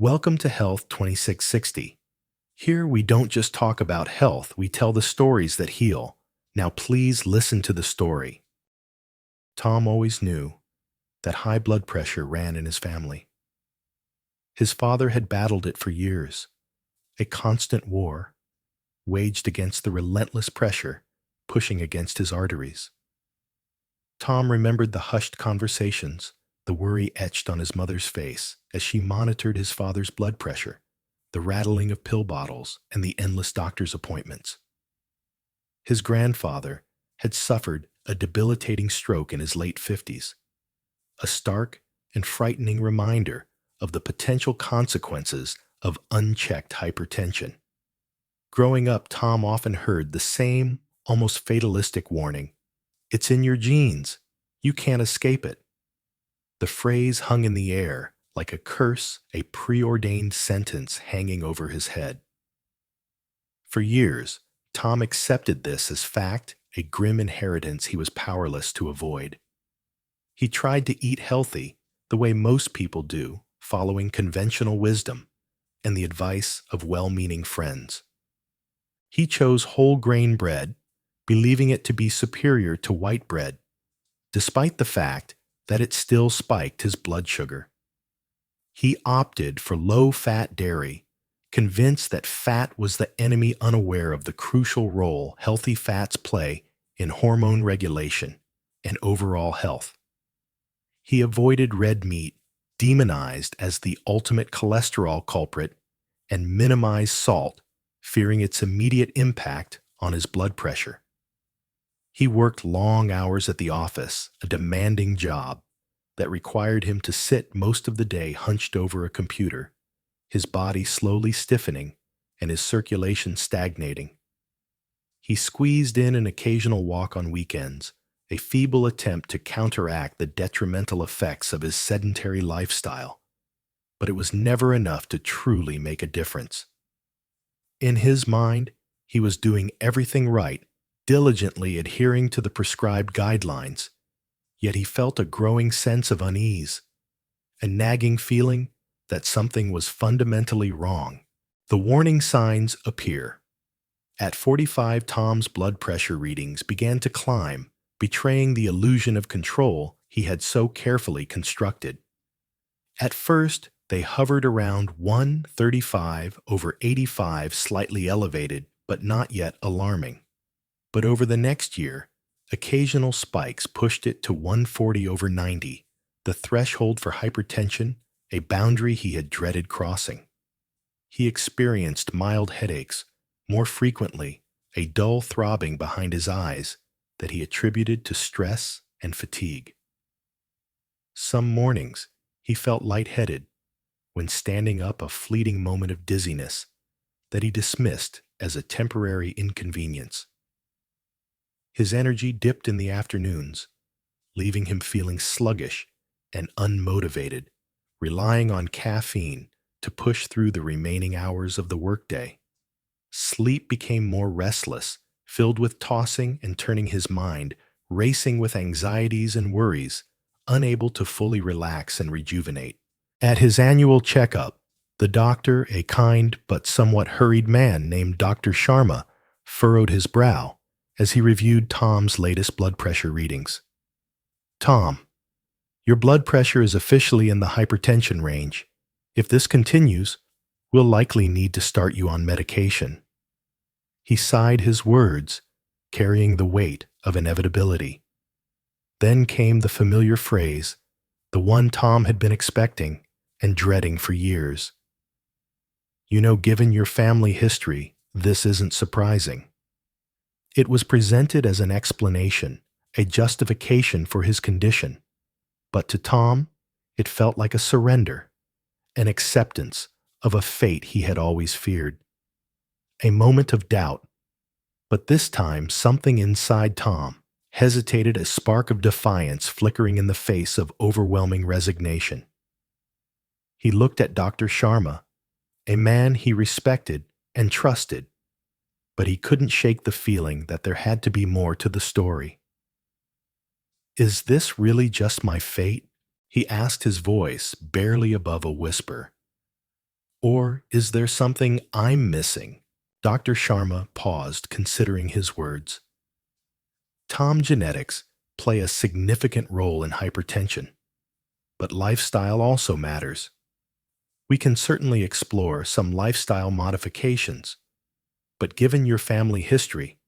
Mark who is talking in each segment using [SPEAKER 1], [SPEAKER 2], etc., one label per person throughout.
[SPEAKER 1] Welcome to Health 2660. Here we don't just talk about health, we tell the stories that heal. Now please listen to the story. Tom always knew that high blood pressure ran in his family. His father had battled it for years, a constant war, waged against the relentless pressure pushing against his arteries. Tom remembered the hushed conversations, the worry etched on his mother's face as she monitored his father's blood pressure, the rattling of pill bottles, and the endless doctor's appointments. His grandfather had suffered a debilitating stroke in his late 50s, a stark and frightening reminder of the potential consequences of unchecked hypertension. Growing up, Tom often heard the same, almost fatalistic warning, "It's in your genes. You can't escape it." The phrase hung in the air like a curse, a preordained sentence hanging over his head. For years, Tom accepted this as fact, a grim inheritance he was powerless to avoid. He tried to eat healthy, the way most people do, following conventional wisdom and the advice of well-meaning friends. He chose whole grain bread, believing it to be superior to white bread, despite the fact that it still spiked his blood sugar. He opted for low-fat dairy, convinced that fat was the enemy, unaware of the crucial role healthy fats play in hormone regulation and overall health. He avoided red meat, demonized as the ultimate cholesterol culprit, and minimized salt, fearing its immediate impact on his blood pressure. He worked long hours at the office, a demanding job that required him to sit most of the day hunched over a computer, his body slowly stiffening and his circulation stagnating. He squeezed in an occasional walk on weekends, a feeble attempt to counteract the detrimental effects of his sedentary lifestyle, but it was never enough to truly make a difference. In his mind, he was doing everything right, diligently adhering to the prescribed guidelines, yet he felt a growing sense of unease, a nagging feeling that something was fundamentally wrong. The warning signs appear. At 45, Tom's blood pressure readings began to climb, betraying the illusion of control he had so carefully constructed. At first, they hovered around 135/85, slightly elevated, but not yet alarming. But over the next year, occasional spikes pushed it to 140/90, the threshold for hypertension, a boundary he had dreaded crossing. He experienced mild headaches, more frequently a dull throbbing behind his eyes that he attributed to stress and fatigue. Some mornings, he felt lightheaded, when standing up, a fleeting moment of dizziness that he dismissed as a temporary inconvenience. His energy dipped in the afternoons, leaving him feeling sluggish and unmotivated, relying on caffeine to push through the remaining hours of the workday. Sleep became more restless, filled with tossing and turning his mind, racing with anxieties and worries, unable to fully relax and rejuvenate. At his annual checkup, the doctor, a kind but somewhat hurried man named Dr. Sharma, furrowed his brow as he reviewed Tom's latest blood pressure readings. "Tom, your blood pressure is officially in the hypertension range. If this continues, we'll likely need to start you on medication." He sighed, his words carrying the weight of inevitability. Then came the familiar phrase, the one Tom had been expecting and dreading for years. "You know, given your family history, this isn't surprising." It was presented as an explanation, a justification for his condition, but to Tom, it felt like a surrender, an acceptance of a fate he had always feared. A moment of doubt, but this time something inside Tom hesitated, a spark of defiance flickering in the face of overwhelming resignation. He looked at Dr. Sharma, a man he respected and trusted, but he couldn't shake the feeling that there had to be more to the story. "Is this really just my fate?" he asked, his voice barely above a whisper. Or is there something I'm missing? Dr. Sharma paused, considering his words. Tom, genetics play a significant role in hypertension, but lifestyle also matters. We can certainly explore some lifestyle modifications, but given your family history,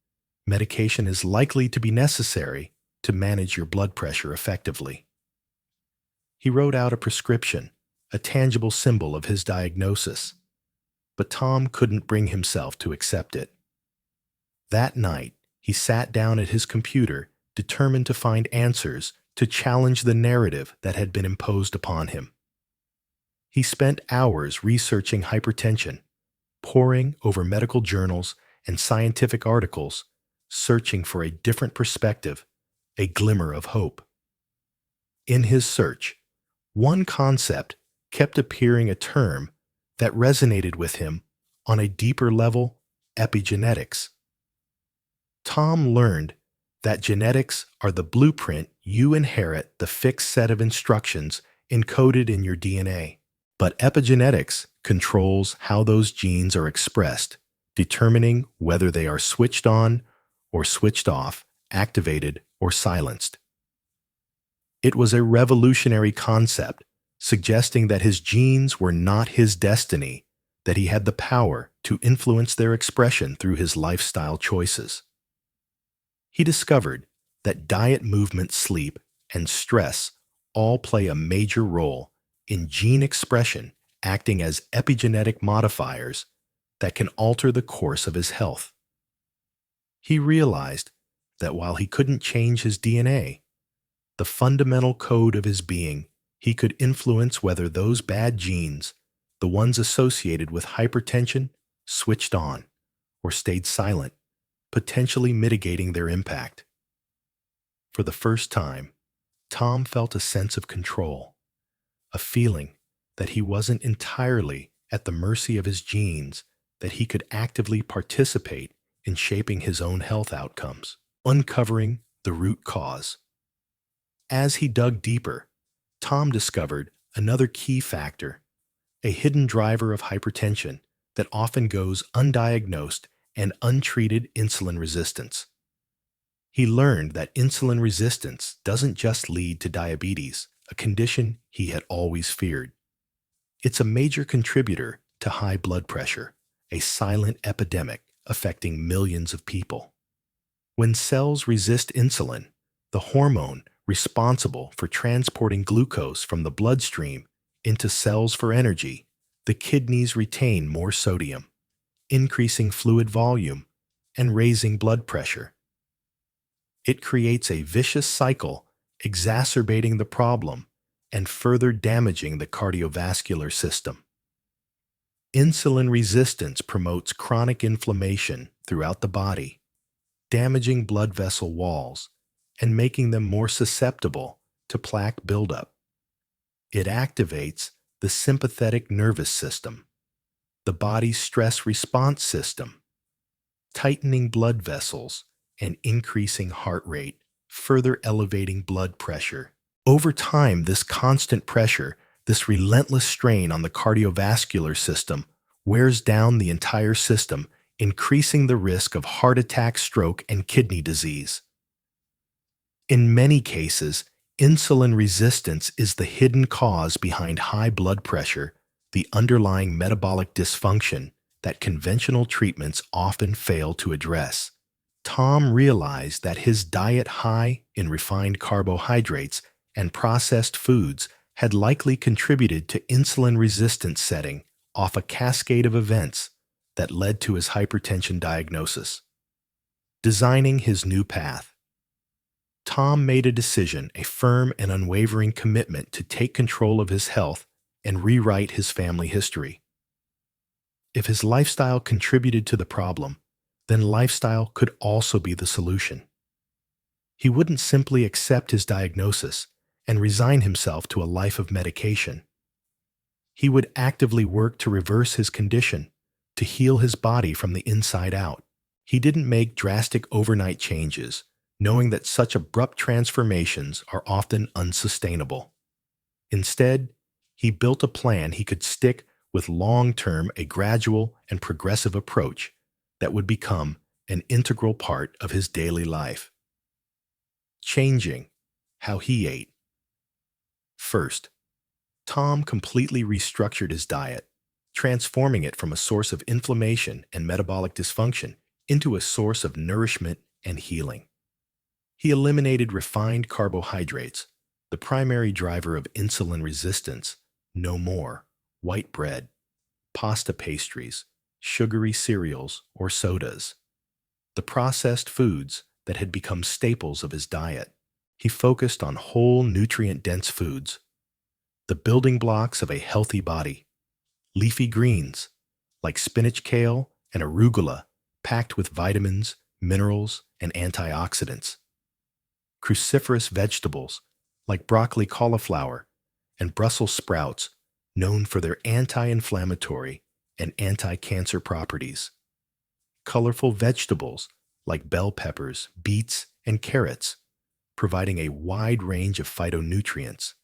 [SPEAKER 1] medication is likely to be necessary to manage your blood pressure effectively. He wrote out a prescription, a tangible symbol of his diagnosis, but Tom couldn't bring himself to accept it. That night, he sat down at his computer, determined to find answers to challenge the narrative that had been imposed upon him. He spent hours researching hypertension, poring over medical journals and scientific articles, searching for a different perspective, a glimmer of hope. In his search, one concept kept appearing, a term that resonated with him on a deeper level: epigenetics. Tom learned that genetics are the blueprint. You inherit the fixed set of instructions encoded in your DNA. But epigenetics controls how those genes are expressed, determining whether they are switched on or switched off, activated or silenced. It was a revolutionary concept, suggesting that his genes were not his destiny, that he had the power to influence their expression through his lifestyle choices. He discovered that diet, movement, sleep, and stress all play a major role in gene expression, acting as epigenetic modifiers that can alter the course of his health. He realized that while he couldn't change his DNA, the fundamental code of his being, he could influence whether those bad genes, the ones associated with hypertension, switched on or stayed silent, potentially mitigating their impact. For the first time, Tom felt a sense of control, a feeling that he wasn't entirely at the mercy of his genes, that he could actively participate in shaping his own health outcomes, uncovering the root cause. As he dug deeper, Tom discovered another key factor, a hidden driver of hypertension that often goes undiagnosed and untreated: insulin resistance. He learned that insulin resistance doesn't just lead to diabetes, a condition he had always feared. It's a major contributor to high blood pressure, a silent epidemic affecting millions of people. When cells resist insulin, the hormone responsible for transporting glucose from the bloodstream into cells for energy, the kidneys retain more sodium, increasing fluid volume and raising blood pressure. It creates a vicious cycle, exacerbating the problem and further damaging the cardiovascular system. Insulin resistance promotes chronic inflammation throughout the body, damaging blood vessel walls and making them more susceptible to plaque buildup. It activates the sympathetic nervous system, the body's stress response system, tightening blood vessels and increasing heart rate, further elevating blood pressure. Over time, this constant pressure, this relentless strain on the cardiovascular system, wears down the entire system, increasing the risk of heart attack, stroke, and kidney disease. In many cases, insulin resistance is the hidden cause behind high blood pressure, the underlying metabolic dysfunction that conventional treatments often fail to address. Tom realized that his diet, high in refined carbohydrates and processed foods, had likely contributed to insulin resistance setting off a cascade of events that led to his hypertension diagnosis. Designing his new path, Tom made a decision, a firm and unwavering commitment to take control of his health and rewrite his family history. If his lifestyle contributed to the problem, then lifestyle could also be the solution. He wouldn't simply accept his diagnosis and resign himself to a life of medication. He would actively work to reverse his condition, to heal his body from the inside out. He didn't make drastic overnight changes, knowing that such abrupt transformations are often unsustainable. Instead, he built a plan he could stick with long-term a gradual and progressive approach that would become an integral part of his daily life. Changing how he ate. First, Tom completely restructured his diet, transforming it from a source of inflammation and metabolic dysfunction into a source of nourishment and healing. He eliminated refined carbohydrates, the primary driver of insulin resistance. No more white bread, pasta pastries, sugary cereals, or sodas. The processed foods that had become staples of his diet. He focused on whole, nutrient-dense foods, the building blocks of a healthy body. Leafy greens, like spinach, kale, and arugula, packed with vitamins, minerals, and antioxidants. Cruciferous vegetables, like broccoli, cauliflower, and Brussels sprouts, known for their anti-inflammatory and anti-cancer properties. Colorful vegetables, like bell peppers, beets, and carrots, providing a wide range of phytonutrients,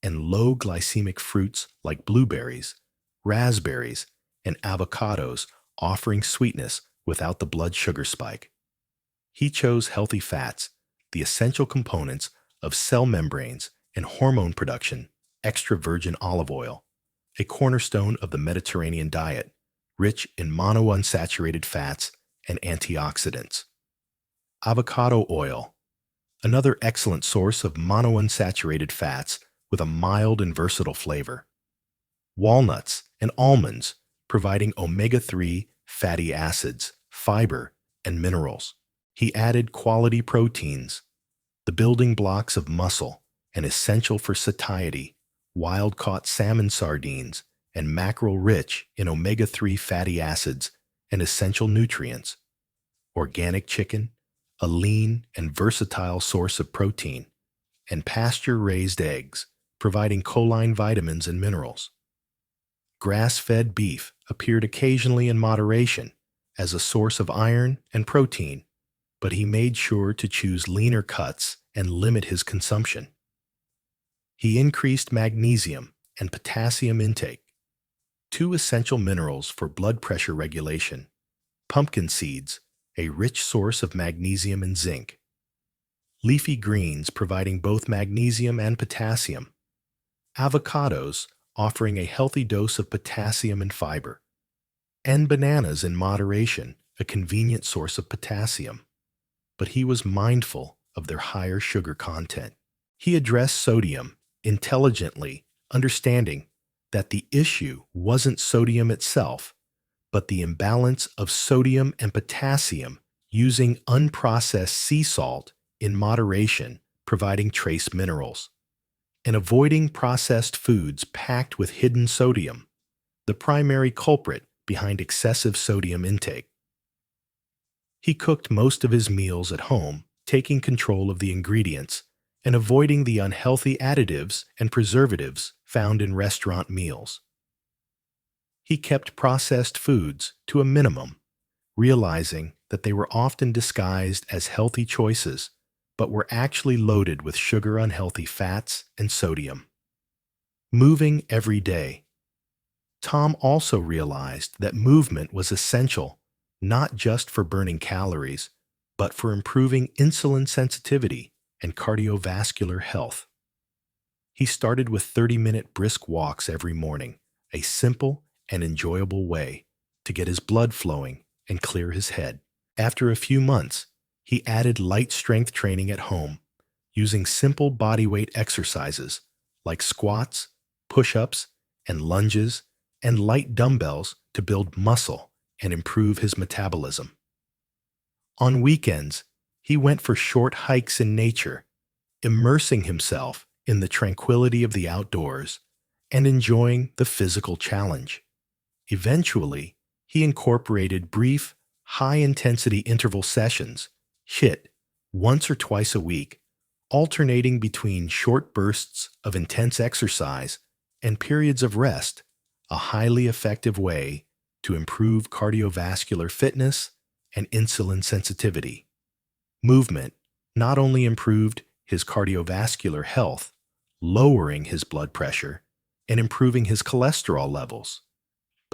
[SPEAKER 1] and low glycemic fruits like blueberries, raspberries, and avocados, offering sweetness without the blood sugar spike. He chose healthy fats, the essential components of cell membranes and hormone production. Extra virgin olive oil, a cornerstone of the Mediterranean diet, rich in monounsaturated fats and antioxidants. Avocado oil, another excellent source of monounsaturated fats with a mild and versatile flavor. Walnuts and almonds, providing omega-3 fatty acids, fiber, and minerals. He added quality proteins, the building blocks of muscle and essential for satiety, wild-caught salmon sardines, and mackerel rich in omega-3 fatty acids and essential nutrients. Organic chicken, a lean and versatile source of protein, and pasture-raised eggs, providing choline vitamins and minerals. Grass-fed beef appeared occasionally in moderation as a source of iron and protein, but he made sure to choose leaner cuts and limit his consumption. He increased magnesium and potassium intake, two essential minerals for blood pressure regulation. Pumpkin seeds, a rich source of magnesium and zinc. Leafy greens providing both magnesium and potassium. Avocados offering a healthy dose of potassium and fiber. And bananas in moderation, a convenient source of potassium. But he was mindful of their higher sugar content. He addressed sodium intelligently, understanding that the issue wasn't sodium itself, but the imbalance of sodium and potassium, using unprocessed sea salt in moderation, providing trace minerals, and avoiding processed foods packed with hidden sodium, the primary culprit behind excessive sodium intake. He cooked most of his meals at home, taking control of the ingredients and avoiding the unhealthy additives and preservatives found in restaurant meals. He kept processed foods to a minimum, realizing that they were often disguised as healthy choices, but were actually loaded with sugar-unhealthy fats and sodium. Moving every day. Tom also realized that movement was essential, not just for burning calories, but for improving insulin sensitivity and cardiovascular health. He started with 30-minute brisk walks every morning, a simple and enjoyable way to get his blood flowing and clear his head. After a few months, he added light strength training at home, using simple bodyweight exercises like squats, push-ups, and lunges, and light dumbbells to build muscle and improve his metabolism. On weekends, he went for short hikes in nature, immersing himself in the tranquility of the outdoors and enjoying the physical challenge. Eventually, he incorporated brief, high-intensity interval sessions, HIIT, once or twice a week, alternating between short bursts of intense exercise and periods of rest, a highly effective way to improve cardiovascular fitness and insulin sensitivity. Movement not only improved his cardiovascular health, lowering his blood pressure, and improving his cholesterol levels,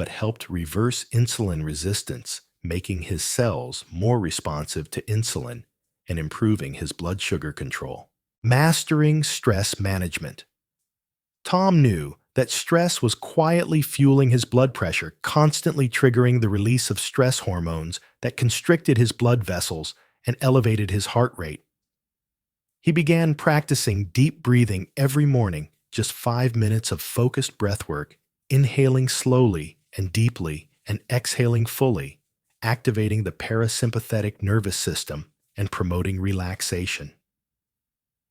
[SPEAKER 1] but helped reverse insulin resistance, making his cells more responsive to insulin and improving his blood sugar control. Mastering stress management. Tom knew that stress was quietly fueling his blood pressure, constantly triggering the release of stress hormones that constricted his blood vessels and elevated his heart rate. He began practicing deep breathing every morning, just 5 minutes of focused breath work, inhaling slowly and deeply and exhaling fully, activating the parasympathetic nervous system and promoting relaxation.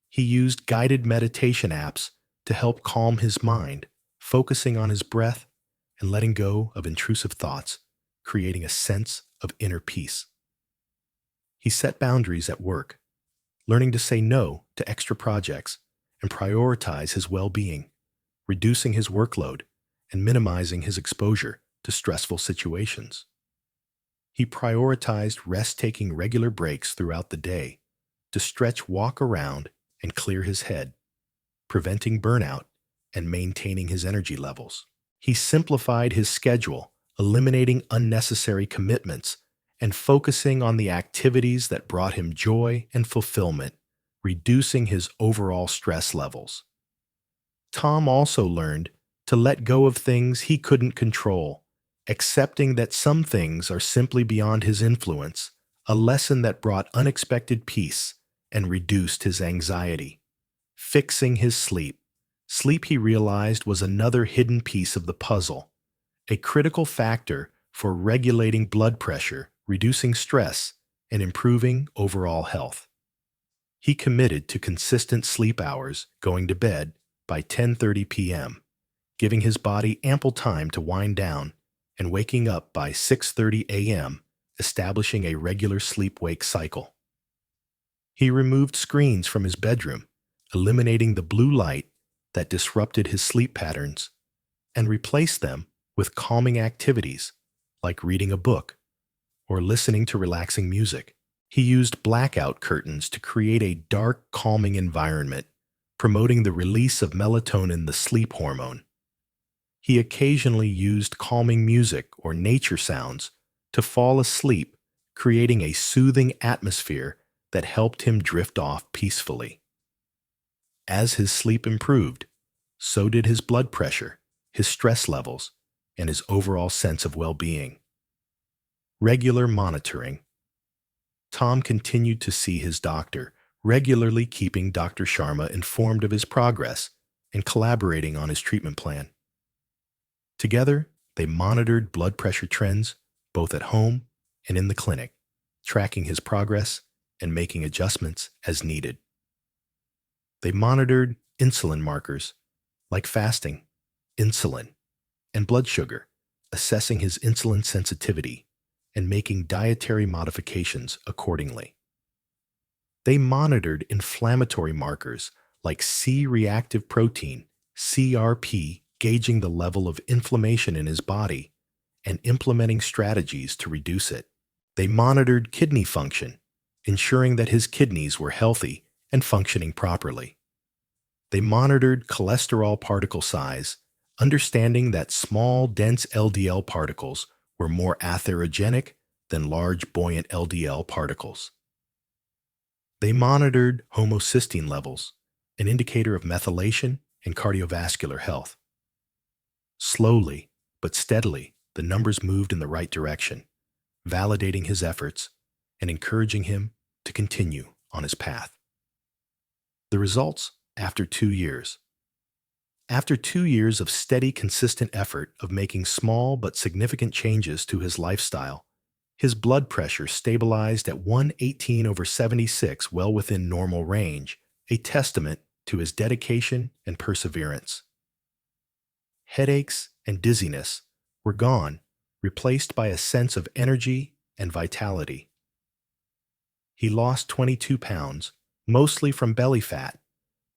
[SPEAKER 1] He used guided meditation apps to help calm his mind, focusing on his breath and letting go of intrusive thoughts, creating a sense of inner peace. He set boundaries at work, learning to say no to extra projects and prioritize his well-being, reducing his workload and minimizing his exposure to stressful situations. He prioritized rest, taking regular breaks throughout the day to stretch, walk around, and clear his head, preventing burnout and maintaining his energy levels. He simplified his schedule, eliminating unnecessary commitments and focusing on the activities that brought him joy and fulfillment, reducing his overall stress levels. Tom also learned to let go of things he couldn't control, accepting that some things are simply beyond his influence, a lesson that brought unexpected peace and reduced his anxiety. Fixing his sleep. Sleep, he realized, was another hidden piece of the puzzle, a critical factor for regulating blood pressure, reducing stress, and improving overall health. He committed to consistent sleep hours, going to bed by 10:30 p.m., giving his body ample time to wind down, and waking up by 6:30 a.m., establishing a regular sleep-wake cycle. He removed screens from his bedroom, eliminating the blue light that disrupted his sleep patterns, and replaced them with calming activities like reading a book or listening to relaxing music. He used blackout curtains to create a dark, calming environment, promoting the release of melatonin, the sleep hormone. He occasionally used calming music or nature sounds to fall asleep, creating a soothing atmosphere that helped him drift off peacefully. As his sleep improved, so did his blood pressure, his stress levels, and his overall sense of well-being. Regular monitoring. Tom continued to see his doctor, regularly keeping Dr. Sharma informed of his progress and collaborating on his treatment plan. Together, they monitored blood pressure trends both at home and in the clinic, tracking his progress and making adjustments as needed. They monitored insulin markers like fasting, insulin, and blood sugar, assessing his insulin sensitivity and making dietary modifications accordingly. They monitored inflammatory markers like C-reactive protein, CRP, gauging the level of inflammation in his body and implementing strategies to reduce it. They monitored kidney function, ensuring that his kidneys were healthy and functioning properly. They monitored cholesterol particle size, understanding that small, dense LDL particles were more atherogenic than large, buoyant LDL particles. They monitored homocysteine levels, an indicator of methylation and cardiovascular health. Slowly but steadily, the numbers moved in the right direction, validating his efforts and encouraging him to continue on his path. The results after 2 years. After 2 years of steady, consistent effort of making small but significant changes to his lifestyle, his blood pressure stabilized at 118/76, well within normal range, a testament to his dedication and perseverance. Headaches and dizziness were gone, replaced by a sense of energy and vitality. He lost 22 pounds, mostly from belly fat,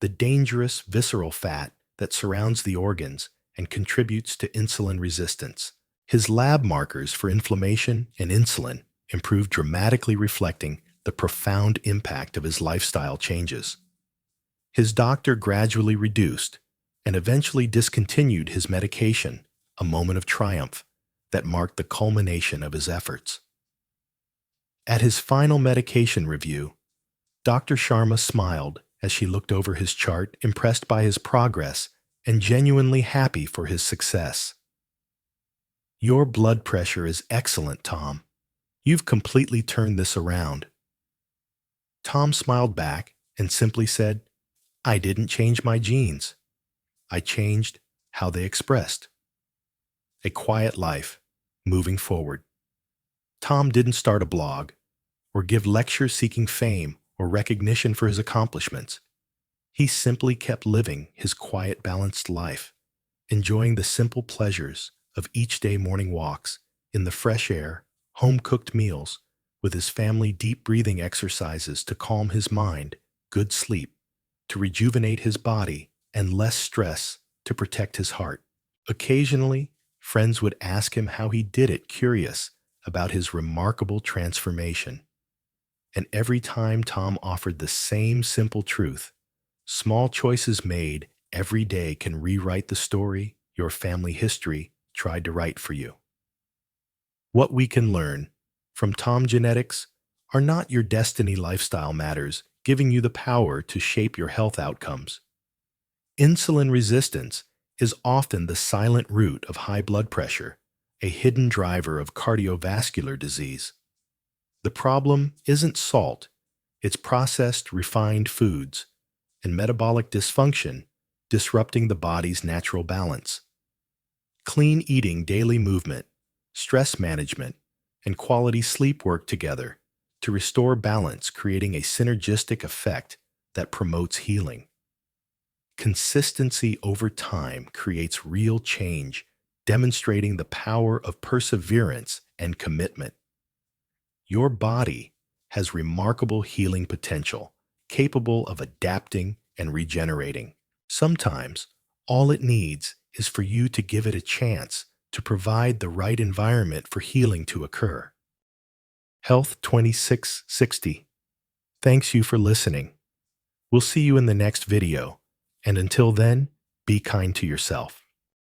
[SPEAKER 1] the dangerous visceral fat that surrounds the organs and contributes to insulin resistance. His lab markers for inflammation and insulin improved dramatically, reflecting the profound impact of his lifestyle changes. His doctor gradually reduced and eventually discontinued his medication, a moment of triumph that marked the culmination of his efforts. At his final medication review, Dr. Sharma smiled as she looked over his chart, impressed by his progress and genuinely happy for his success. "Your blood pressure is excellent, Tom. You've completely turned this around." Tom smiled back and simply said, "I didn't change my genes. I changed how they expressed." A quiet life, moving forward. Tom didn't start a blog or give lectures seeking fame or recognition for his accomplishments. He simply kept living his quiet, balanced life, enjoying the simple pleasures of each day morning walks in the fresh air, home-cooked meals, with his family, deep breathing exercises to calm his mind, good sleep to rejuvenate his body, and less stress to protect his heart. Occasionally, friends would ask him how he did it, curious about his remarkable transformation. And every time Tom offered the same simple truth: small choices made every day can rewrite the story your family history tried to write for you. What we can learn from Tom Genetics are not your destiny lifestyle matters, giving you the power to shape your health outcomes. Insulin resistance is often the silent root of high blood pressure, a hidden driver of cardiovascular disease. The problem isn't salt, it's processed, refined foods and metabolic dysfunction disrupting the body's natural balance. Clean eating, daily movement, stress management, and quality sleep work together to restore balance, creating a synergistic effect that promotes healing. Consistency over time creates real change, demonstrating the power of perseverance and commitment. Your body has remarkable healing potential, capable of adapting and regenerating. Sometimes, all it needs is for you to give it a chance to provide the right environment for healing to occur. Health 2660. Thanks you for listening. We'll see you in the next video, and until then, be kind to yourself.